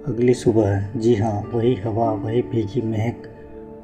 अगली सुबह, जी हाँ, वही हवा, वही भीगी महक,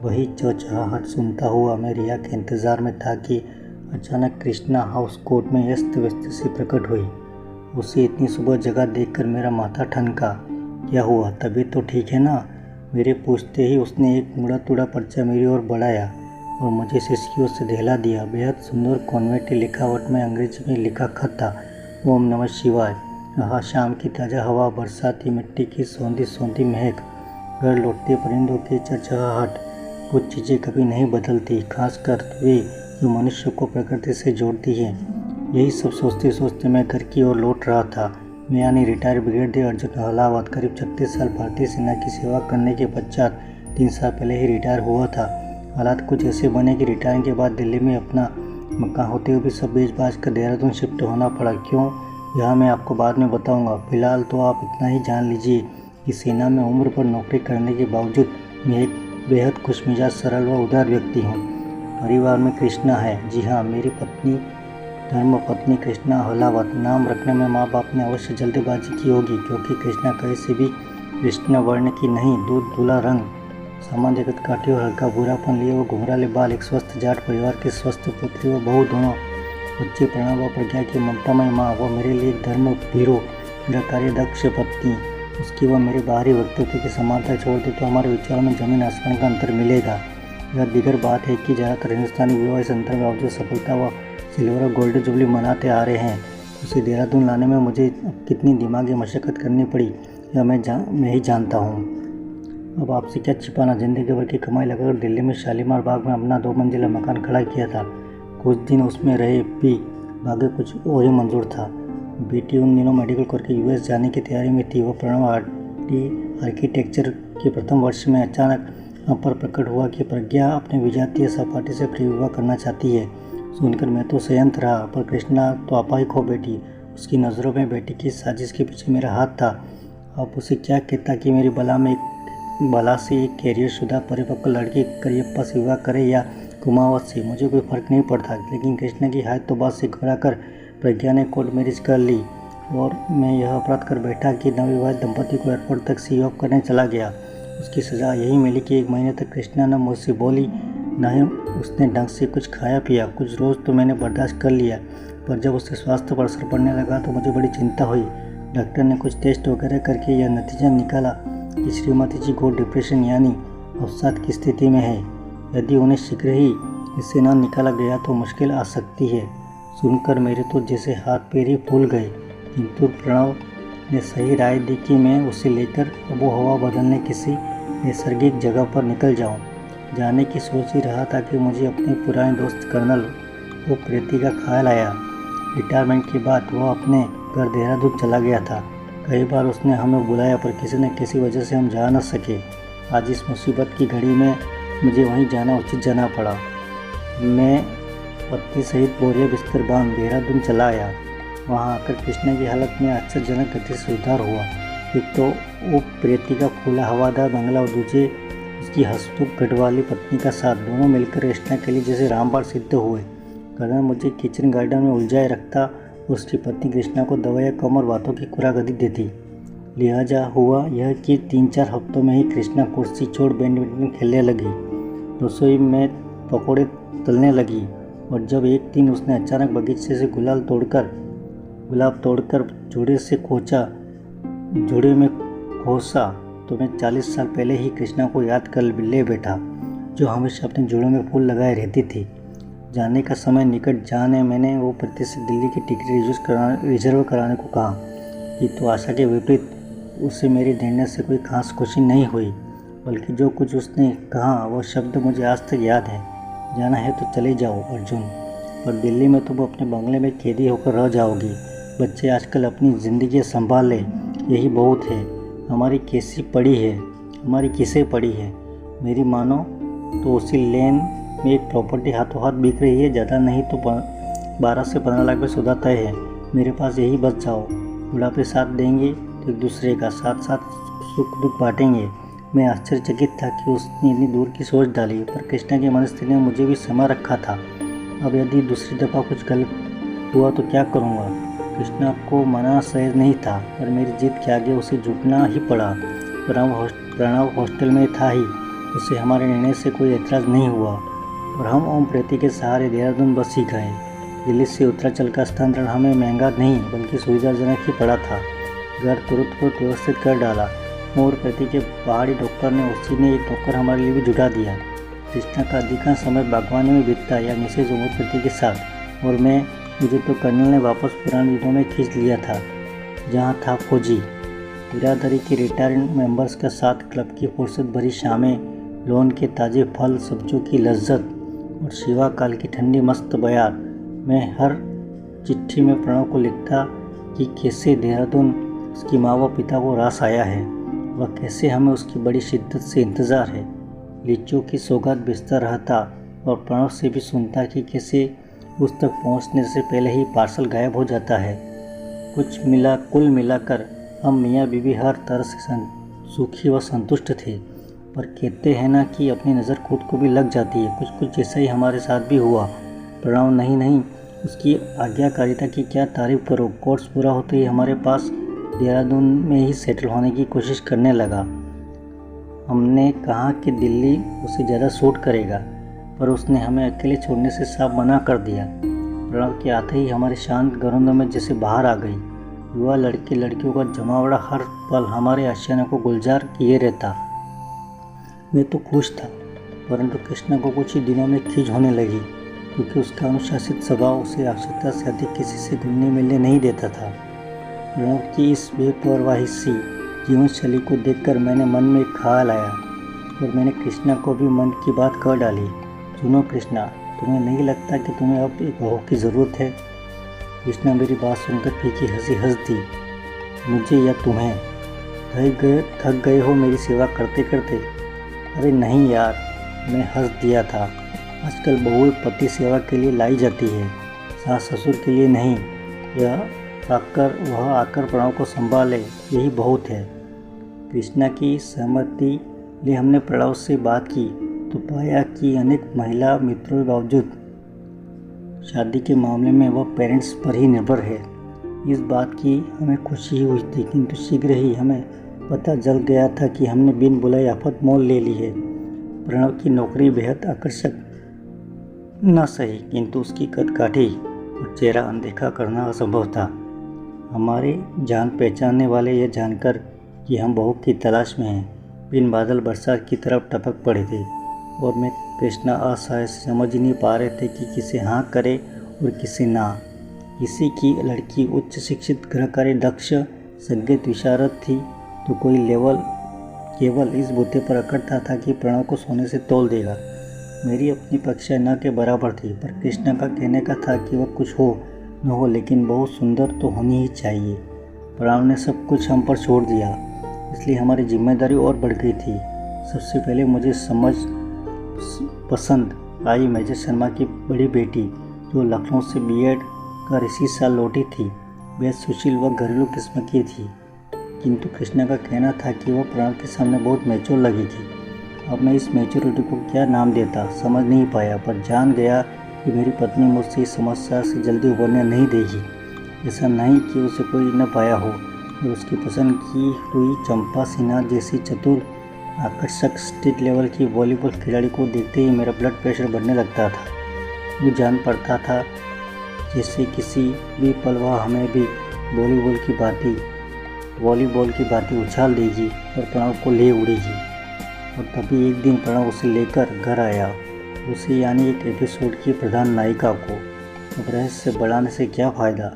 वही चहचहाहट सुनता हुआ मैं रिया के इंतज़ार में था कि अचानक कृष्णा हाउस कोर्ट में अस्त व्यस्त सी प्रकट हुई। उसे इतनी सुबह जगह देखकर मेरा माथा ठनका। क्या हुआ, तबीयत तो ठीक है ना? मेरे पूछते ही उसने एक मुड़ा तुड़ा पर्चा मेरी ओर बढ़ाया और मुझे सिसकियों से दहला दिया। बेहद सुंदर कॉन्वेंटी लिखावट में अंग्रेजी में लिखा खत था। ओम नमः शिवाय। आहा, शाम की ताज़ा हवा, बरसाती मिट्टी की सौंधी सौंधी महक, घर लौटते परिंदों की चहचहाहट। कुछ चीज़ें कभी नहीं बदलती, खासकर वे जो मनुष्य को प्रकृति से जोड़ती हैं। यही सब सोचते सोचते मैं घर की ओर लौट रहा था। मैं यानी रिटायर्ड ब्रिगेडियर अर्जुन अहलावत करीब 36 साल भारतीय सेना की सेवा करने के पश्चात 3 साल पहले ही रिटायर हुआ था। हालात कुछ ऐसे बने कि रिटायरिंग के बाद दिल्ली में अपना मकान होते हुए भी सब बेच बाच कर देहरादून शिफ्ट होना पड़ा। क्यों, यह मैं आपको बाद में बताऊंगा। फिलहाल तो आप इतना ही जान लीजिए कि सेना में उम्र पर नौकरी करने के बावजूद मैं एक बेहद खुशमिजाज, सरल व उदार व्यक्ति हूँ। परिवार में कृष्णा है, जी हाँ, मेरी पत्नी, धर्म पत्नी कृष्णा अहलावत। नाम रखने में माँ बाप ने अवश्य जल्दबाजी की होगी, क्योंकि कृष्णा कहीं से भी कृष्ण वर्ण की नहीं, दूध धुला रंग, सामान्य जगत काठी और हल्का भूरापन लिए वो घुंघराले बाल, एक स्वस्थ जाट परिवार की स्वस्थ पुत्री व बहू, दोनों बच्चे, प्रणव व प्रज्ञा की ममतामय माँ, वो मेरे लिए एक धर्म भीरू, मेरा कार्यदक्ष पत्नी। उसकी व मेरे बाहरी वक्तव्य की समानता छोड़ दे तो हमारे विचारों में जमीन आसमान का अंतर मिलेगा। यह दिगर बात है कि ज़्यादातर हिंदुस्तानी विवाह इस अंतर में बावजूद सफलता व सिल्वर और गोल्डन जुबली मनाते आ रहे हैं। उसे देहरादून लाने में मुझे कितनी दिमागी मशक्क़त करनी पड़ी, यह मैं ही जानता हूँ। अब आपसे क्या छिपाना, जिंदगी भर की कमाई लगाकर दिल्ली में शालीमार बाग में अपना 2 मंजिला मकान खड़ा किया था। कुछ दिन उसमें रहे भी, बाकी कुछ और ही मंजूर था। बेटी उन दिनों मेडिकल करके यूएस जाने की तैयारी में थी। वह प्रणव आर्किटेक्चर के प्रथम वर्ष में अचानक हम पर प्रकट हुआ कि प्रज्ञा अपने विजातीय सहपाठी से प्रिय विवाह करना चाहती है। सुनकर मैं तो संयंत्र रहा, पर कृष्णा तो अपाहिक हो बैठी। उसकी नज़रों में बेटी की साजिश के पीछे मेरा हाथ था। अब उसे क्या कहता कि मेरी बला से एक कैरियर शुदा परिपक्व लड़की करियप्पा से विवाह करे या कुमावत से, मुझे कोई फर्क नहीं पड़ता। लेकिन कृष्णा की हाथ तो बात से घबरा कर प्रज्ञा ने कोर्ट मैरिज कर ली और मैं यह अपराध कर बैठा कि नवविवाहित दंपति को एयरपोर्ट तक सी ऑफ करने चला गया। उसकी सज़ा यही मिली कि 1 महीने तक कृष्णा न मुझसे बोली, न ही उसने ढंग से कुछ खाया पिया। कुछ रोज़ तो मैंने बर्दाश्त कर लिया, पर जब उसके स्वास्थ्य पर असर पड़ने लगा तो मुझे बड़ी चिंता हुई। डॉक्टर ने कुछ टेस्ट वगैरह करके यह नतीजा निकाला कि श्रीमती जी घोर डिप्रेशन यानी अवसाद की स्थिति में है। यदि उन्हें शीघ्र ही इससे न निकाला गया तो मुश्किल आ सकती है। सुनकर मेरे तो जैसे हाथ पैर ही फूल गए, किंतु प्रणव ने सही राय दी कि मैं उसे लेकर आबो हवा बदलने किसी नैसर्गिक जगह पर निकल जाऊं। जाने की सोच ही रहा था कि मुझे अपने पुराने दोस्त कर्नल वो प्रीति का ख्याल आया। रिटायरमेंट के बाद वह अपने घर देहरादून चला गया था। कई बार उसने हमें बुलाया, पर किसी न किसी वजह से हम जा न सके। आज इस मुसीबत की घड़ी में मुझे वहीं जाना उचित जाना पड़ा। मैं पत्नी सहित बोरिया बिस्तर बांध देहरादून चला आया। वहाँ आकर कृष्णा की हालत में आश्चर्यजनक गति से सुधार हुआ। एक तो वो प्रीति का खुला हवादार बंगला और दूसरे उसकी हंसमुख गढ़वाली पत्नी का साथ, दोनों मिलकर कृष्णा के लिए जैसे रामबाण सिद्ध हुए। कर्नल मुझे किचन गार्डन में उलझाए रखता, उसकी पत्नी कृष्णा को दवाइयाँ कम और बातों की खुराक अधिक देती। लिहाजा हुआ यह कि 3-4 हफ्तों में ही कृष्णा कुर्सी छोड़ बैडमिंटन खेलने लगी, रसोई में पकौड़े तलने लगी। और जब एक दिन उसने अचानक बगीचे से गुलाब तोड़कर जोड़े में खोसा, तो मैं 40 साल पहले ही कृष्णा को याद कर ले बैठा, जो हमेशा अपने जोड़ों में फूल लगाए रहती थी। जाने का समय निकट जाने मैंने वो प्रति से दिल्ली की टिकट रिजर्व कराने को कहा कि तो आशा के विपरीत उसे मेरे निर्णय से कोई खास खुशी नहीं हुई, बल्कि जो कुछ उसने कहा वह शब्द मुझे आज तक याद है। जाना है तो चले जाओ अर्जुन, पर दिल्ली में तुम अपने बंगले में कैदी होकर रह जाओगी। बच्चे आजकल अपनी ज़िंदगी संभाल ले, यही बहुत है। हमारी किसे पड़ी है। मेरी मानो तो उसी लेन में एक प्रॉपर्टी हाथों हाथ बिक रही है। ज़्यादा नहीं तो 12 से 15 लाख में सौदा तय है। मेरे पास यही बच जाओ। बुढ़ापे साथ देंगे तो एक दूसरे का साथ साथ सुख दुख बांटेंगे। मैं आश्चर्यचकित था कि उसने इतनी दूर की सोच डाली, पर कृष्णा की मनस्थिति ने मुझे भी समा रखा था। अब यदि दूसरी दफ़ा कुछ गलत हुआ तो क्या करूँगा। कृष्णा को मनाना सहज नहीं था, पर मेरी जिद के आगे उसे झुकना ही पड़ा। प्रणव हॉस्टल में था ही, उसे हमारे निर्णय से कोई एतराज़ नहीं हुआ और हम ओम प्रीति के सहारे देहरादून बस ही गए। दिल्ली से उत्तरांचल का स्थानांतरण हमें महंगा नहीं बल्कि सुविधाजनक ही पड़ा था। घर तुरंत व्यवस्थित कर डाला। ओम प्रीति के पहाड़ी डॉक्टर ने उसी ने एक नौकर हमारे लिए भी जुटा दिया। कृष्णा का अधिकांश समय बागवानी में बीतता या मिसेज ओम प्रीति के साथ, और मुझे तो कर्नल ने वापस पुराने दिनों में खींच लिया था, जहाँ था फौजी। बिरादरी के रिटायर्ड मेंबर्स के साथ क्लब की फुर्सत भरी शामें, लॉन के ताज़े फल सब्जियों की लज्जत और शिवाकाल की ठंडी मस्त बयार। मैं हर चिट्ठी में प्रणव को लिखता कि कैसे देहरादून उसकी माँ व पिता को रास आया है, वह कैसे हमें उसकी बड़ी शिद्दत से इंतज़ार है। लीचियों की सौगात बेचता रहता और प्रणव से भी सुनता कि कैसे उस तक पहुंचने से पहले ही पार्सल गायब हो जाता है। कुल मिलाकर हम मियाँ बीवी हर तरह से सुखी व संतुष्ट थे। पर कहते हैं ना कि अपनी नज़र खुद को भी लग जाती है, कुछ ऐसा ही हमारे साथ भी हुआ। प्रणव नहीं उसकी आज्ञाकारिता की क्या तारीफ़ करो। कोर्स पूरा होते ही हमारे पास देहरादून में ही सेटल होने की कोशिश करने लगा। हमने कहा कि दिल्ली उसे ज़्यादा सूट करेगा, पर उसने हमें अकेले छोड़ने से साफ मना कर दिया। प्रणव के आते ही हमारे शांत गरौंदों में जैसे बाहर आ गई। युवा लड़के लड़कियों का जमावड़ा हर पल हमारे आशियाने को गुलजार किए रहता। मैं तो खुश था, परंतु कृष्णा को कुछ ही दिनों में खींच होने लगी, क्योंकि उसका अनुशासित स्वभाव उसे आवश्यकता से अधिक किसी से घुलने मिलने नहीं देता था। प्रणव की इस बेपरवाही सी जीवन शैली को देखकर मैंने मन में एक ख्याल आया और मैंने कृष्णा को भी मन की बात कह डाली। सुनो कृष्णा, तुम्हें नहीं लगता कि तुम्हें अब एक बहू की ज़रूरत है? कृष्णा मेरी बात सुनकर फीकी हंसी हंस दी। मुझे या तुम्हें? थक गए हो मेरी सेवा करते करते? अरे नहीं यार, मैं हंस दिया था। आजकल बहुएं पति सेवा के लिए लाई जाती है, सास ससुर के लिए नहीं। वह आकर प्रणव को संभाले, यही बहुत है। कृष्णा की सहमति लिए हमने प्रणव से बात की तो पाया कि अनेक महिला मित्रों के बावजूद शादी के मामले में वह पेरेंट्स पर ही निर्भर है। इस बात की हमें खुशी हुई थी, किंतु शीघ्र ही हमें पता चल गया था कि हमने बिन बुलाए आफत मोल ले ली है। प्रणव की नौकरी बेहद आकर्षक न सही, किंतु उसकी कदकाठी और चेहरा अनदेखा करना असंभव था। हमारे जान पहचानने वाले यह जानकर कि हम बहू की तलाश में हैं, बिन बादल बरसात की तरफ टपक पड़े थे और मैं कृष्णा असहाय समझ नहीं पा रहे थे कि किसे हाँ करे और किसे ना। किसी की लड़की उच्च शिक्षित गृहकारी दक्ष संगीत विशारद थी तो कोई केवल इस बुद्धि पर अकड़ता था कि प्रणव को सोने से तोल देगा। मेरी अपनी परीक्षा न के बराबर थी, पर कृष्णा का कहने का था कि वह कुछ हो न हो लेकिन बहुत सुंदर तो होनी ही चाहिए। प्रणव ने सब कुछ हम पर छोड़ दिया, इसलिए हमारी जिम्मेदारी और बढ़ गई थी। सबसे पहले मुझे पसंद आई मेजर शर्मा की बड़ी बेटी, जो लखनऊ से बीएड कर इसी साल लौटी थी। बेहद सुशील व घरेलू किस्म की थी, किंतु कृष्णा का कहना था कि वह प्रणव के सामने बहुत मैच्योर लगेगी। अब मैं इस मैच्योरिटी को क्या नाम देता समझ नहीं पाया, पर जान गया कि मेरी पत्नी मुझसे इस समस्या से जल्दी उबरने नहीं देगी। ऐसा नहीं कि उसे कोई न पाया हो, और उसकी पसंद की हुई चंपा सिन्हा जैसी चतुर आकर्षक स्टेट लेवल की वॉलीबॉल खिलाड़ी को देखते ही मेरा ब्लड प्रेशर बढ़ने लगता था। वो जान पड़ता था जैसे किसी भी पल वह हमें भी वॉलीबॉल की बातें उछाल देगी और प्रणव को ले उड़ेगी। और तभी एक दिन प्रणव उसे लेकर घर आया, उसे यानी एक एपिसोड की प्रधान नायिका को। अब रहस्य बढ़ाने से क्या फ़ायदा,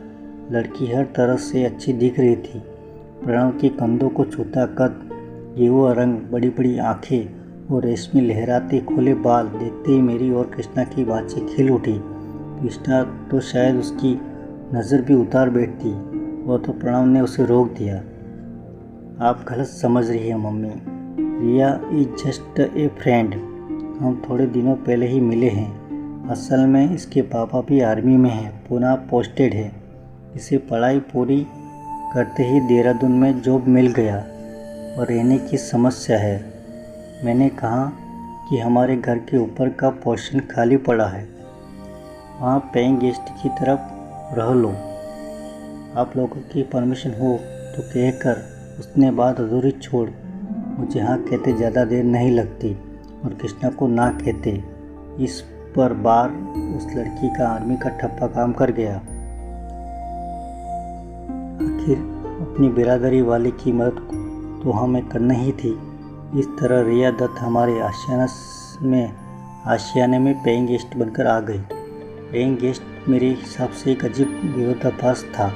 लड़की हर तरह से अच्छी दिख रही थी। प्रणव के कंधों को छूता कद, गेरुआ रंग, बड़ी बड़ी आँखें और रेशमी लहराते खुले बाल देखते ही मेरी और कृष्णा की बातचीत खिल उठी। कृष्णा तो शायद उसकी नज़र भी उतार बैठती, वो तो प्रणव ने उसे रोक दिया। आप गलत समझ रही हैं mummy, Riya is just a friend. हम थोड़े दिनों पहले ही मिले हैं। असल में इसके पापा भी आर्मी में हैं, पुणे पोस्टेड है। इसे पढ़ाई पूरी करते ही देहरादून में जॉब मिल गया और रहने की समस्या है। मैंने कहा कि हमारे घर के ऊपर का पोर्शन खाली पड़ा है, वहाँ पेइंग गेस्ट की तरफ रह लो, आप लोगों की परमिशन हो तो कहकर उसने बात अधूरी छोड़ मुझे हाँ कहते ज़्यादा देर नहीं लगती और कृष्णा को ना कहते। इस पर बार उस लड़की का आर्मी का ठप्पा काम कर गया। आखिर अपनी बिरादरी वाले की मदद तो हमें करनी ही थी। इस तरह रिया दत्त हमारे आशियाने में पेइंग गेस्ट बनकर आ गई। पेइंग गेस्ट मेरे हिसाब से एक अजीब विरोधाभास था,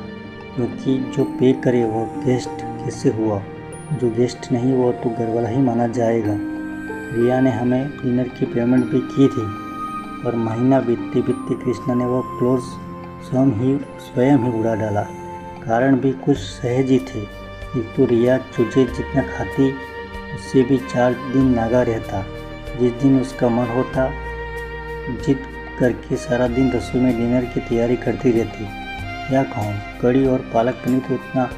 क्योंकि जो पे करे वह गेस्ट कैसे हुआ, जो गेस्ट नहीं हुआ तो घरवाला ही माना जाएगा। रिया ने हमें डिनर की पेमेंट भी की थी, और महीना बीतते बीतते कृष्णा ने वह क्लोज स्वयं ही उड़ा डाला। कारण भी कुछ सहज ही थे। एक तो रिया चूजे जितना खाती, उससे भी 4 दिन नागा रहता। जिस दिन उसका मन होता जिद करके सारा दिन रसोई में डिनर की तैयारी करती रहती। क्या कहूँ, कड़ी और पालक पनीर तो इतना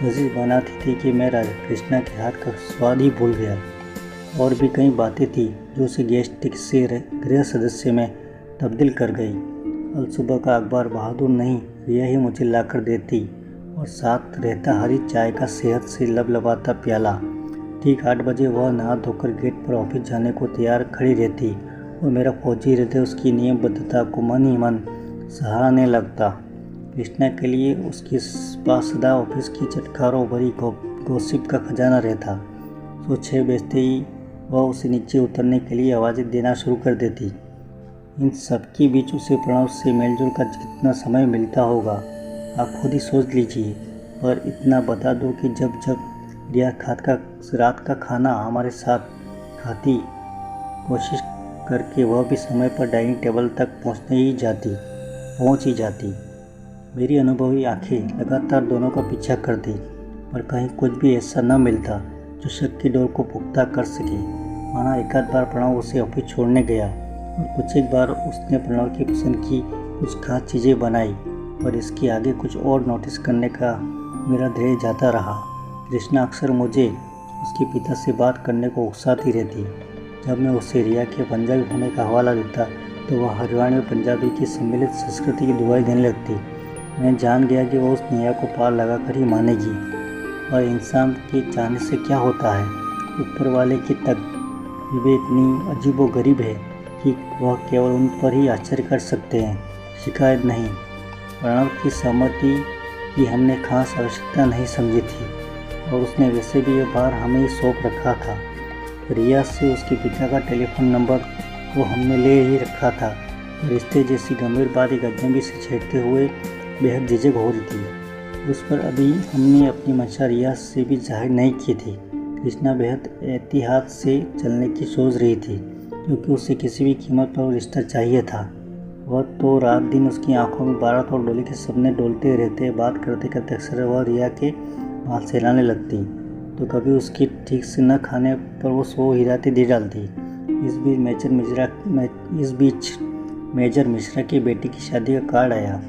लजीज बनाती थी कि मैं राजा कृष्णा के हाथ का स्वाद ही भूल गया। और भी कई बातें थी जो उसे गेस्ट से गृह सदस्य में तब्दील कर गई। कल सुबह का अखबार बहादुर नहीं रिया ही मुझे लाकर देती, और साथ रहता हरी चाय का सेहत से लबलबाता प्याला। ठीक 8 बजे वह नहा धोकर गेट पर ऑफिस जाने को तैयार खड़ी रहती, और मेरा फौजी हृदय उसकी नियमबद्धता को मन ही मन सराहने लगता। कृष्णा के लिए उसके पास सदा ऑफिस की चटखारों भरी गॉसिप का खजाना रहता। तो 6 बजते ही वह उसे नीचे उतरने के लिए आवाज़ें देना शुरू कर देती। इन सबके बीच उसे प्रणव से मेलजोल का कितना समय मिलता होगा आप खुद ही सोच लीजिए। पर इतना बता दो कि जब रिया रात का खाना हमारे साथ खाती, कोशिश करके वह भी समय पर डाइनिंग टेबल तक पहुंच ही जाती। मेरी अनुभवी आंखें लगातार दोनों का पीछा करती, पर कहीं कुछ भी ऐसा न मिलता जो शक की डोर को पुख्ता कर सके। माना एकाध बार प्रणव उसे ऑफिस छोड़ने गया, और कुछ एक बार उसने प्रणव की पसंद की कुछ खास चीज़ें बनाई, और इसके आगे कुछ और नोटिस करने का मेरा धैर्य जाता रहा। कृष्णा अक्सर मुझे उसके पिता से बात करने को उकसाती रहती। जब मैं उसे रिया के पंजाबी होने का हवाला देता तो वह हरियाणवी और पंजाबी की सम्मिलित संस्कृति की दुहाई देने लगती। मैं जान गया कि वह उस नेहा को पार लगाकर ही मानेगी, और इंसान के चाहने से क्या होता है। ऊपर वाले की तकदीरें इतनी अजीबोगरीब है कि वह केवल उन पर ही आश्चर्य कर सकते हैं, शिकायत नहीं। प्रणव की सहमति की हमने खास आवश्यकता नहीं समझी थी, और उसने वैसे भी यह भार हमें ही सौंप रखा था। रिया से उसके पिता का टेलीफोन नंबर तो हमने ले ही रखा था। रिश्ते जैसी गंभीर बात एक अजनबी से छेड़ते हुए बेहद झिझक हो रही थी। उस पर अभी हमने अपनी मंशा रिया से भी जाहिर नहीं की थी। कृष्णा बेहद एहतियात से चलने की सोच रही थी, क्योंकि उसे किसी भी कीमत पर वो रिश्ता चाहिए था। वह तो रात दिन उसकी आंखों में 12 तोड़ डोली के सपने डोलते रहते। बात करते करते अक्सर वह रिया के बाल सहलाने लगती, तो कभी उसकी ठीक से न खाने पर वो सो हिराते दे डालती। इस बीच मेजर मिश्रा की बेटी की शादी का कार्ड आया।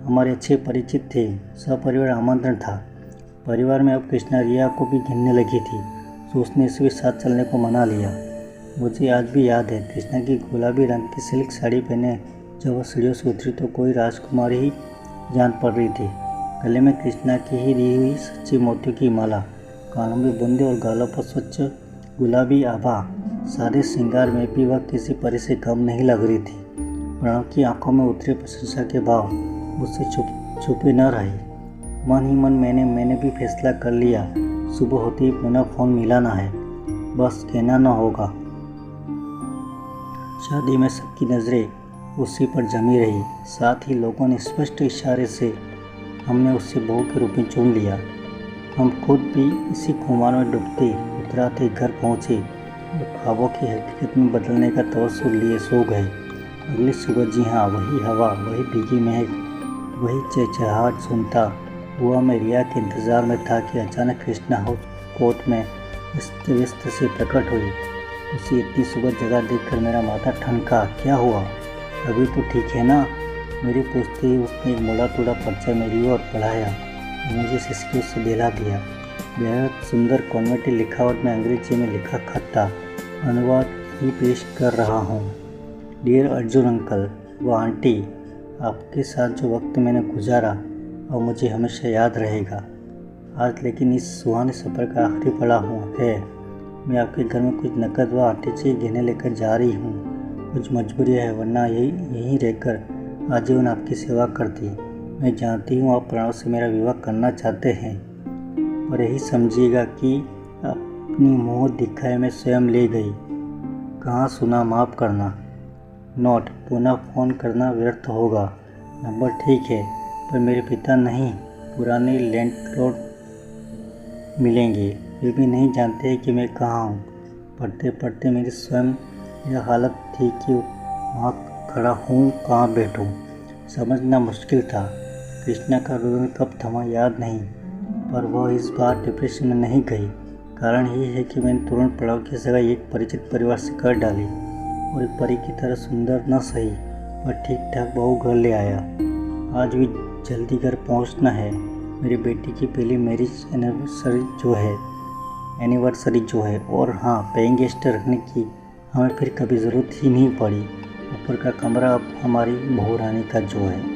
हमारे अच्छे परिचित थे, सपरिवार आमंत्रण था। परिवार में अब कृष्णा रिया को भी घिनने लगी थी, तो उसने इसे भी साथ चलने को मना लिया। मुझे आज भी याद है कृष्णा की गुलाबी रंग की सिल्क साड़ी पहने जब वह सीढ़ियों से उतरी तो कोई राजकुमारी ही जान पड़ रही थी। गले में कृष्णा की ही दी हुई सच्ची मोतियों की माला, कानों में बूंदे और गालों पर स्वच्छ गुलाबी आभा। सादे श्रृंगार में भी वह किसी परी से कम नहीं लग रही थी। प्रणव की आंखों में उतरे प्रशंसा के भाव मुझसे छुपे न रहे। मन ही मन मैंने भी फैसला कर लिया, सुबह होते ही पुनः फ़ोन मिलाना है, बस कहना न होगा। शादी में सबकी नज़रें उसी पर जमी रही। साथ ही लोगों ने स्पष्ट इशारे से हमने उससे बहू के रूप में चुन लिया। हम खुद भी इसी खुमार में डूबते उतराते घर पहुँचे और ख्वाबों की हकीकत में बदलने का तवस्सुल लिए सो गए। अगली सुबह जी हाँ, वही हवा, वही भीगी महक, वही चहचहाहट सुनता हुआ मैं रिया के इंतज़ार में था कि अचानक कृष्णा हाउस कोर्ट में व्यस्त से प्रकट हुई। उसे इतनी सुबह जगह देखकर मेरा माथा ठनका। क्या हुआ, अभी तो ठीक है ना? मेरी पूछते ही उसने एक मोड़ा टूड़ा पर्चा मेरी ओर बढ़ाया और मुझे सिसकी उससे दिला दिया। बेहद सुंदर कॉन्वेंटी लिखावट में अंग्रेजी में लिखा खत था। अनुवाद ही पेश कर रहा हूँ। डियर अर्जुन अंकल व आंटी, आपके साथ जो वक्त मैंने गुजारा और मुझे हमेशा याद रहेगा। आज लेकिन इस सुहाने सफ़र का आखिरी पड़ाव है। मैं आपके घर में कुछ नकद व आटे के गहने लेकर जा रही हूँ। कुछ मजबूरी है, वरना यहीं रहकर आजीवन आपकी सेवा करती। मैं जानती हूँ आप प्राणों से मेरा विवाह करना चाहते हैं, पर यही समझिएगा कि अपनी मुँह दिखाए मैं स्वयं ले गई। कहाँ सुना, माफ़ करना। नोट, पुनः फ़ोन करना व्यर्थ होगा। नंबर ठीक है, पर मेरे पिता नहीं, पुराने लैंडलॉर्ड मिलेंगे। वे भी नहीं जानते कि मैं कहाँ हूँ। पढ़ते पढ़ते मेरी स्वयं यह हालत थी कि वहाँ खड़ा हूँ, कहाँ बैठूँ, समझना मुश्किल था। कृष्णा का रुदन कब थमा याद नहीं, पर वह इस बार डिप्रेशन में नहीं गई। कारण यही है कि मैंने तुरंत पड़ाव की सगाई एक परिचित परिवार से कर डाली और एक परी की तरह सुंदर न सही पर ठीक ठाक बहू घर ले आया। आज भी जल्दी घर पहुंचना है। मेरी बेटी की पहली मैरिज एनिवर्सरी जो है और हाँ, पेइंग गेस्ट रखने की हमें फिर कभी ज़रूरत ही नहीं पड़ी। ऊपर का कमरा अब हमारी बहू रानी का जो है।